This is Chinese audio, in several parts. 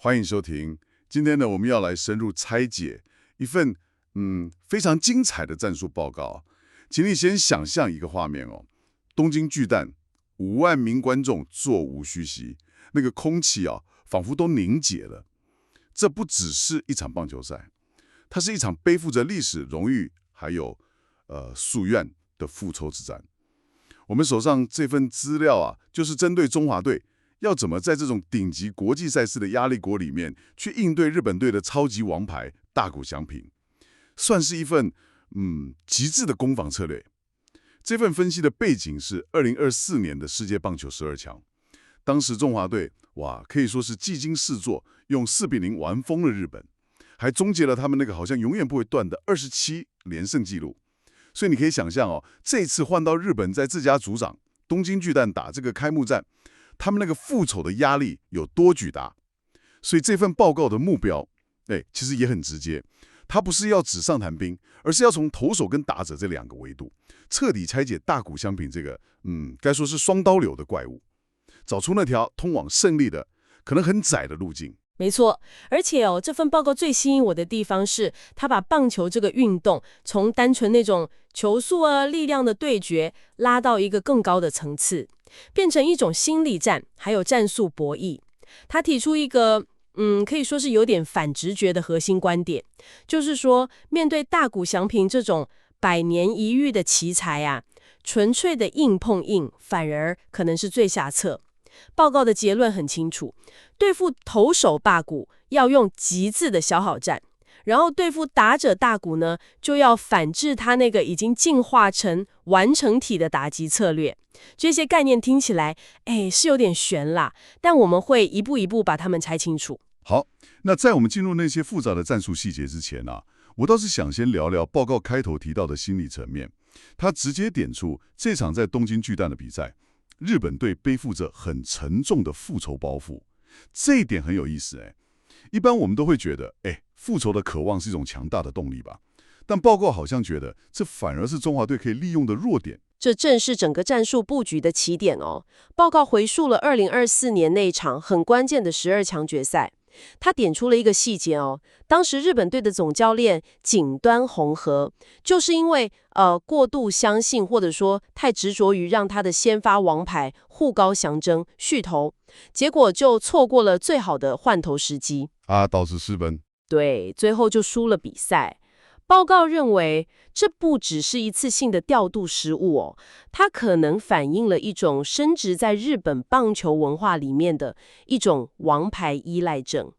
欢迎收听。今天呢，我们要来深入拆解一份非常精彩的战术报告。请你先想象一个画面哦，东京巨蛋5万名观众座无虚席，那个空气啊，仿佛都凝结了。这不只是一场棒球赛，它是一场背负着历史荣誉还有夙愿的复仇之战。我们手上这份资料啊，就是针对中华队要怎么在这种顶级国际赛事的压力锅里面去应对日本队的超级王牌大谷翔平，算是一份极致的攻防策略。这份分析的背景是2024年的世界棒球12强，当时中华队可以说是技惊四座，用4-0玩疯了日本，还终结了他们那个好像永远不会断的27连胜纪录。所以你可以想象哦，这一次换到日本在自家主场东京巨蛋打这个开幕战，他们那个复仇的压力有多巨大。所以这份报告的目标，其实也很直接，它不是要纸上谈兵，而是要从投手跟打者这两个维度，彻底拆解大谷翔平这个该说是双刀流的怪物，找出那条通往胜利的可能很窄的路径。没错，而且这份报告最吸引我的地方是，他把棒球这个运动从单纯那种球速力量的对决拉到一个更高的层次，变成一种心理战，还有战术博弈。他提出一个可以说是有点反直觉的核心观点，就是说，面对大谷翔平这种百年一遇的奇才啊，纯粹的硬碰硬反而可能是最下策。报告的结论很清楚，对付投手大谷要用极致的消耗战，然后对付打者大谷呢，就要反制他那个已经进化成完成体的打击策略。这些概念听起来是有点悬啦，但我们会一步一步把它们拆清楚。好，那在我们进入那些复杂的战术细节之前啊，我倒是想先聊聊报告开头提到的心理层面。他直接点出这场在东京巨蛋的比赛，日本队背负着很沉重的复仇包袱，这一点很有意思。一般我们都会觉得，复仇的渴望是一种强大的动力吧？但报告好像觉得，这反而是中华队可以利用的弱点。这正是整个战术布局的起点哦。报告回溯了2024年那一场很关键的12强决赛，他点出了一个细节哦。当时日本队的总教练井端弘和，就是因为过度相信或者说太执着于让他的先发王牌护高翔征续投，结果就错过了最好的换投时机导致失分。对，最后就输了比赛。报告认为，这不只是一次性的调度失误哦，它可能反映了一种深植在日本棒球文化里面的一种王牌依赖症。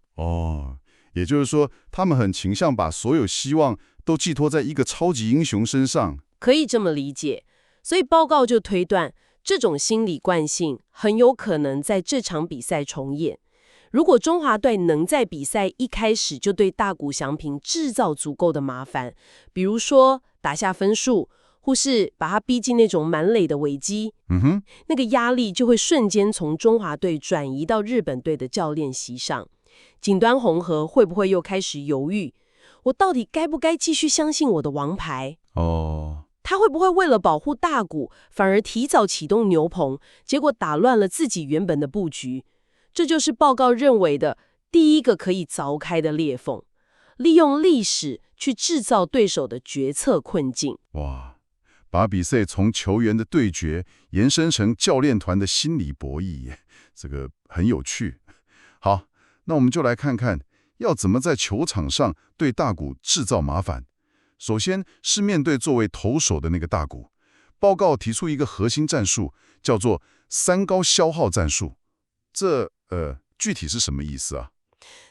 也就是说，他们很倾向把所有希望都寄托在一个超级英雄身上。可以这么理解。所以报告就推断，这种心理惯性很有可能在这场比赛重演。如果中华队能在比赛一开始就对大谷翔平制造足够的麻烦，比如说打下分数，或是把他逼进那种满垒的危机，那个压力就会瞬间从中华队转移到日本队的教练席上。井端弘和会不会又开始犹豫，我到底该不该继续相信我的王牌？他会不会为了保护大谷，反而提早启动牛棚，结果打乱了自己原本的布局？这就是报告认为的第一个可以凿开的裂缝，利用历史去制造对手的决策困境。把比赛从球员的对决延伸成教练团的心理博弈，这个很有趣。好，那我们就来看看要怎么在球场上对大谷制造麻烦。首先是面对作为投手的那个大谷，报告提出一个核心战术，叫做3高消耗战术。这具体是什么意思啊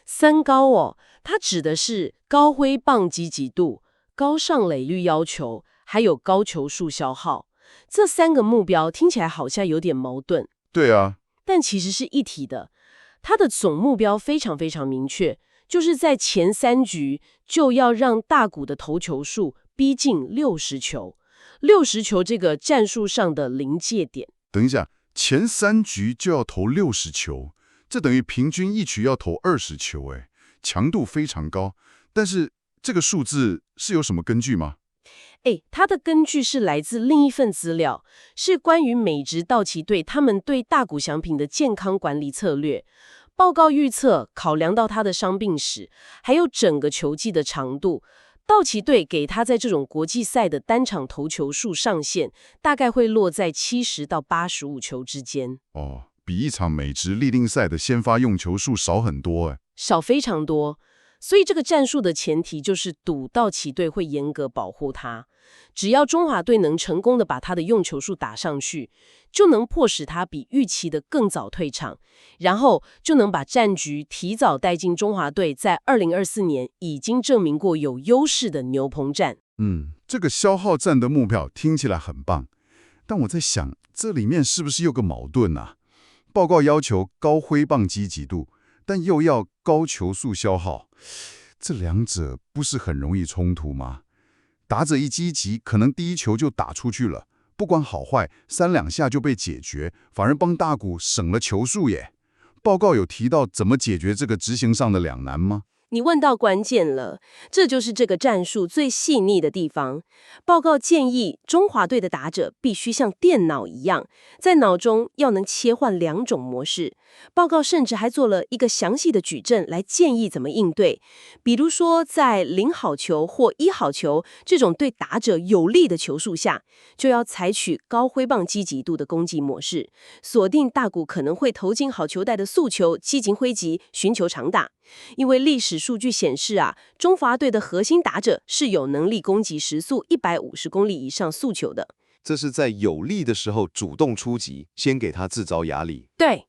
？3高它指的是高挥棒积极度、高上垒率要求，还有高球数消耗。这3个目标听起来好像有点矛盾。对啊，但其实是一体的。它的总目标非常非常明确，就是在前3局就要让大谷的投球数逼近60球。60球这个战术上的临界点。等一下，前3局就要投60球，这等于平均一局要投20球，强度非常高。但是这个数字是有什么根据吗？它的根据是来自另一份资料，是关于美职道奇队他们对大谷翔平的健康管理策略。报告预测考量到他的伤病史，还有整个球季的长度，道奇队给他在这种国际赛的单场投球数上限，大概会落在70到85球之间。哦，比一场美职例定赛的先发用球数少很多哎。少非常多。所以这个战术的前提就是赌道奇队会严格保护他，只要中华队能成功的把他的用球数打上去，就能迫使他比预期的更早退场，然后就能把战局提早带进中华队在2024年已经证明过有优势的牛棚战。这个消耗战的目标听起来很棒，但我在想，这里面是不是有个矛盾啊？报告要求高挥棒积极度，但又要高球速消耗，这两者不是很容易冲突吗？打者一积极，可能第一球就打出去了，不管好坏，3-2下就被解决，反而帮大谷省了球数耶。报告有提到怎么解决这个执行上的两难吗？你问到关键了，这就是这个战术最细腻的地方。报告建议中华队的打者必须像电脑一样，在脑中要能切换2种模式。报告甚至还做了一个详细的矩阵来建议怎么应对，比如说在0好球或1好球这种对打者有利的球数下，就要采取高挥棒积极度的攻击模式，锁定大谷可能会投进好球带的速球，积极挥击，寻求长打。因为历史数据显示中华队的核心打者是有能力攻击时速150公里以上速球的。这是在有利的时候主动出击，先给他制造压力。对，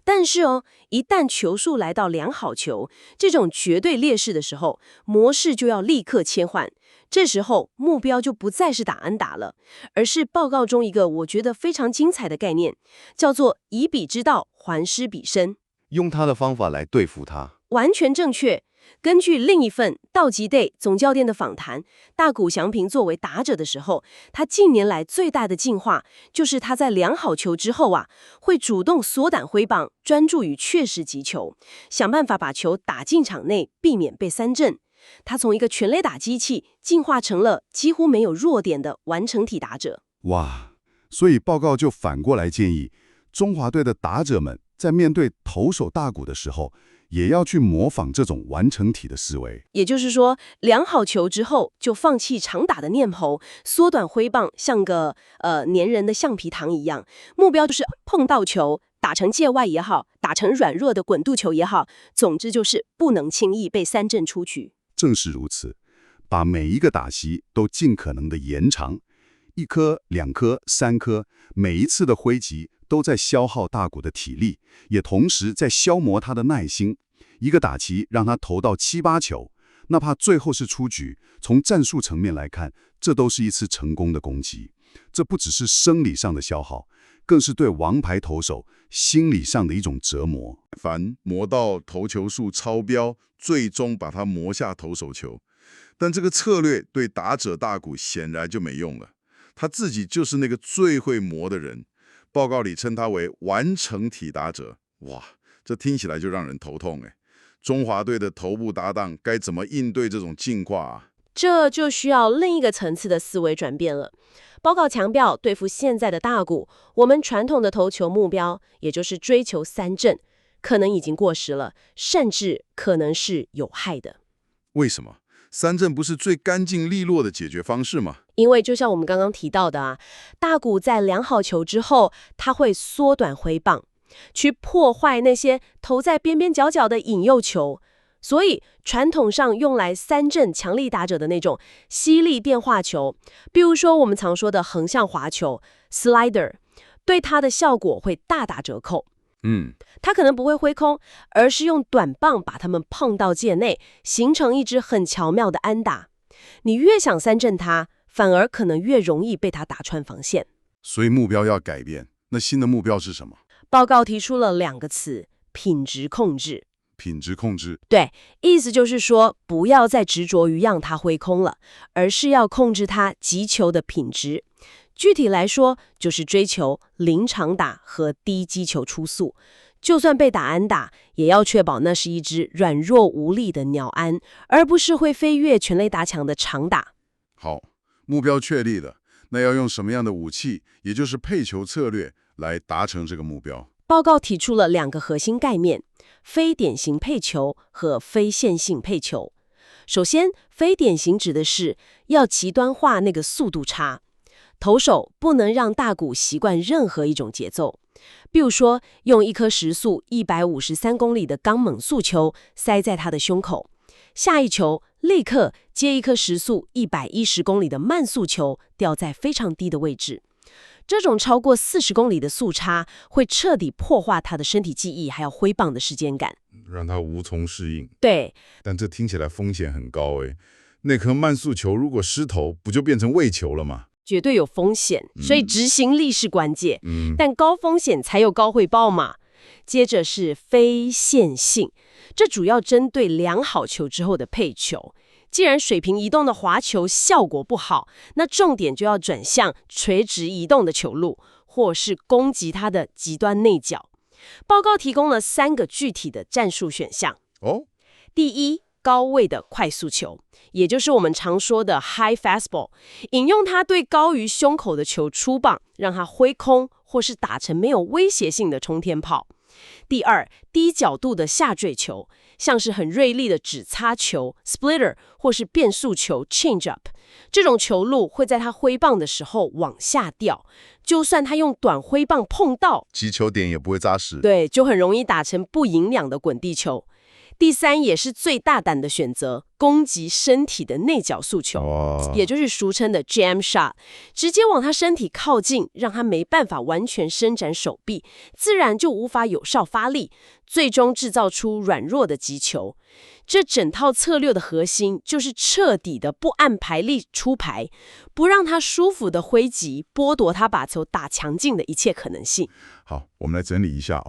但是一旦球速来到2好球，这种绝对劣势的时候，模式就要立刻切换。这时候目标就不再是打安打了，而是报告中一个我觉得非常精彩的概念，叫做以彼之道还施彼身。用他的方法来对付他。完全正确。根据另一份道奇队总教练的访谈，大谷翔平作为打者的时候，他近年来最大的进化就是他在2好球之后会主动缩短挥棒，专注于确实击球，想办法把球打进场内，避免被三振。他从一个全垒打机器进化成了几乎没有弱点的完成体打者。哇，所以报告就反过来建议中华队的打者们在面对投手大谷的时候，也要去模仿这种完成体的思维。也就是说，2好球之后就放弃长打的念头，缩短挥棒，像个粘人的橡皮糖一样。目标就是碰到球，打成界外也好，打成软弱的滚度球也好，总之就是不能轻易被三振出局。正是如此，把每一个打席都尽可能的延长，1颗、2颗、3颗，每一次的挥击都在消耗大谷的体力，也同时在消磨他的耐心。一个打击让他投到7、8球，哪怕最后是出局，从战术层面来看，这都是一次成功的攻击。这不只是生理上的消耗，更是对王牌投手心理上的一种折磨。凡磨到投球数超标，最终把他磨下投手球。但这个策略对打者大谷显然就没用了，他自己就是那个最会磨的人。报告里称他为完成体打者。哇，这听起来就让人头痛哎。中华队的头部搭档该怎么应对这种进化啊？这就需要另一个层次的思维转变了。报告强调，对付现在的大谷，我们传统的投球目标，也就是追求三振，可能已经过时了，甚至可能是有害的。为什么？三振不是最干净利落的解决方式吗？因为就像我们刚刚提到的大谷在2好球之后，他会缩短挥棒，去破坏那些投在边边角角的引诱球。所以传统上用来三振强力打者的那种犀利变化球，比如说我们常说的横向滑球 slider， 对它的效果会大打折扣。它可能不会挥空，而是用短棒把它们碰到界内，形成一支很巧妙的安打。你越想三振它，反而可能越容易被它打穿防线。所以目标要改变，那新的目标是什么？报告提出了2个词：品质控制。品质控制。对，意思就是说，不要再执着于让它挥空了，而是要控制它击球的品质。具体来说，就是追求0长打和低击球出速。就算被打安打，也要确保那是一只软弱无力的鸟安，而不是会飞越全垒打墙的长打。好，目标确立了，那要用什么样的武器，也就是配球策略来达成这个目标？报告提出了2个核心概念：非典型配球和非线性配球。首先，非典型指的是要极端化那个速度差，投手不能让大谷习惯任何一种节奏。比如说，用一颗时速153公里的刚猛速球塞在他的胸口，下一球立刻接一颗时速110公里的慢速球掉在非常低的位置。这种超过40公里的速差会彻底破坏他的身体记忆，还有挥棒的时间感，让他无从适应。对，但这听起来风险很高诶。那颗慢速球如果失投，不就变成喂球了吗？绝对有风险，所以执行力是关键。但高风险才有高回报嘛。接着是非线性，这主要针对量好球之后的配球。既然水平移动的滑球效果不好，那重点就要转向垂直移动的球路，或是攻击它的极端内角。报告提供了3个具体的战术选项。第一，高位的快速球，也就是我们常说的 high fastball， 引用它对高于胸口的球出棒，让它挥空或是打成没有威胁性的冲天炮。第二，低角度的下坠球，像是很锐利的指擦球 splitter 或是变速球 change up， 这种球路会在他挥棒的时候往下掉，就算他用短挥棒碰到，击球点也不会扎实。对，就很容易打成不营养的滚地球。第三，也是最大胆的选择，攻击身体的内角速球，也就是俗称的 jam shot， 直接往他身体靠近，让他没办法完全伸展手臂，自然就无法有效发力，最终制造出软弱的击球。这整套策略的核心就是彻底的不按牌力出牌，不让他舒服的挥击，剥夺他把球打强劲的一切可能性。好，我们来整理一下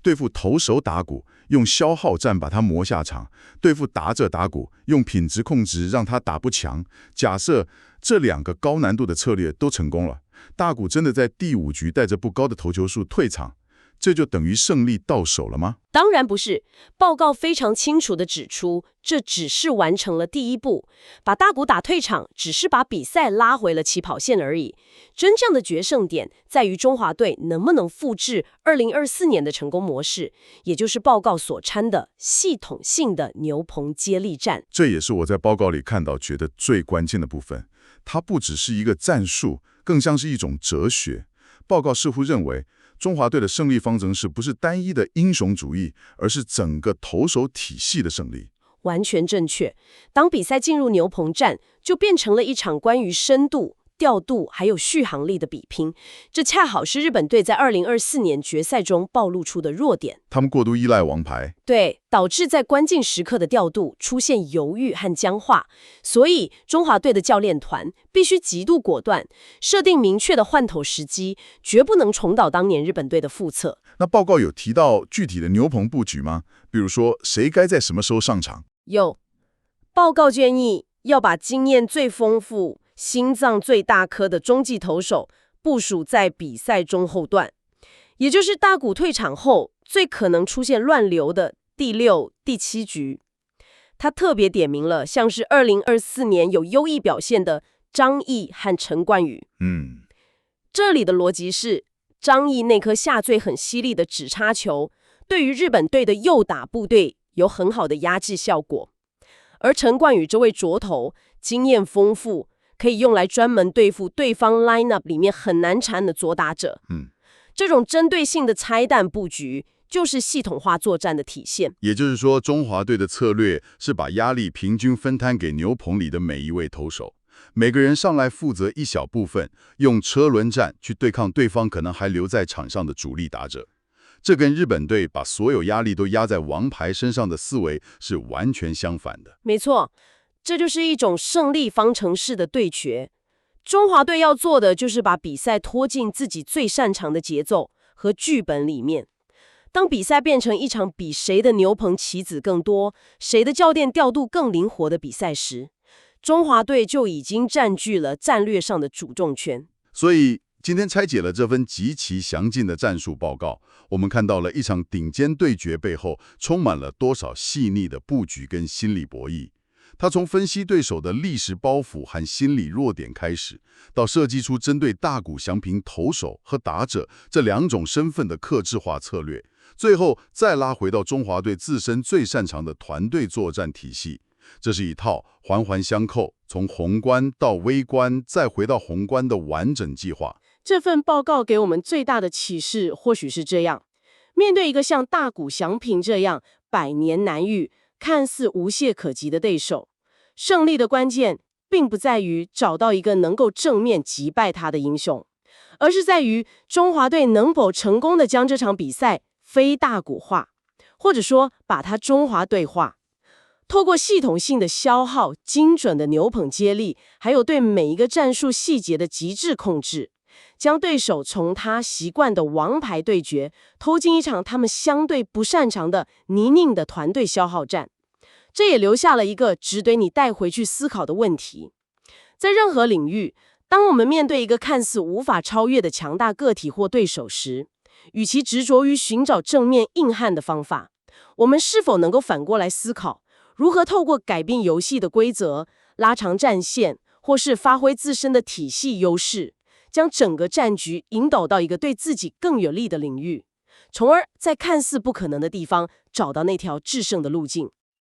对付投手打鼓，用消耗战把它磨下场；对付打者打鼓，用品质控制让他打不强。假设这2个高难度的策略都成功了，大谷真的在第5局带着不高的投球数退场，这就等于胜利到手了吗？当然不是，报告非常清楚地指出，这只是完成了第一步，把大谷打退场，只是把比赛拉回了起跑线而已。真正的决胜点在于中华队能不能复制2024年的成功模式，也就是报告所称的系统性的牛棚接力战。这也是我在报告里看到觉得最关键的部分，它不只是一个战术，更像是一种哲学。报告似乎认为，中华队的胜利方程式不是单一的英雄主义，而是整个投手体系的胜利。完全正确。当比赛进入牛棚战，就变成了一场关于深度、调度还有续航力的比拼。这恰好是日本队在2024年决赛中暴露出的弱点。他们过度依赖王牌，对，导致在关键时刻的调度出现犹豫和僵化。所以中华队的教练团必须极度果断，设定明确的换投时机，绝不能重蹈当年日本队的覆辙。那报告有提到具体的牛棚布局吗？比如说谁该在什么时候上场？有，报告建议要把经验最丰富、心脏最大颗的中继投手部署在比赛中后段，也就是大谷退场后最可能出现乱流的第6、第7局。他特别点名了像是2024年有优异表现的张毅和陈冠宇。这里的逻辑是，张毅那颗下坠很犀利的指叉球，对于日本队的右打部队有很好的压制效果，而陈冠宇这位左投经验丰富，可以用来专门对付对方 lineup 里面很难缠的左打者。这种针对性的拆弹布局，就是系统化作战的体现。也就是说，中华队的策略是把压力平均分摊给牛棚里的每一位投手，每个人上来负责一小部分，用车轮战去对抗对方可能还留在场上的主力打者。这跟日本队把所有压力都压在王牌身上的思维是完全相反的。没错，这就是一种胜利方程式的对决。中华队要做的就是把比赛拖进自己最擅长的节奏和剧本里面。当比赛变成一场比谁的牛棚棋子更多，谁的教练调度更灵活的比赛时，中华队就已经占据了战略上的主动权。所以今天拆解了这份极其详尽的战术报告，我们看到了一场顶尖对决背后充满了多少细腻的布局跟心理博弈。他从分析对手的历史包袱和心理弱点开始，到设计出针对大谷翔平投手和打者这两种身份的客制化策略，最后再拉回到中华队自身最擅长的团队作战体系。这是一套环环相扣，从宏观到微观，再回到宏观的完整计划。这份报告给我们最大的启示或许是这样：面对一个像大谷翔平这样百年难遇、看似无懈可击的对手，胜利的关键并不在于找到一个能够正面击败他的英雄，而是在于中华队能否成功地将这场比赛非大谷化，或者说把它中华队化。透过系统性的消耗、精准的牛棚接力，还有对每一个战术细节的极致控制，将对手从他习惯的王牌对决拖进一场他们相对不擅长的泥泞的团队消耗战。这也留下了一个值得你带回去思考的问题：在任何领域，当我们面对一个看似无法超越的强大个体或对手时，与其执着于寻找正面硬汉的方法，我们是否能够反过来思考，如何透过改变游戏的规则、拉长战线，或是发挥自身的体系优势，将整个战局引导到一个对自己更有利的领域，从而在看似不可能的地方找到那条制胜的路径。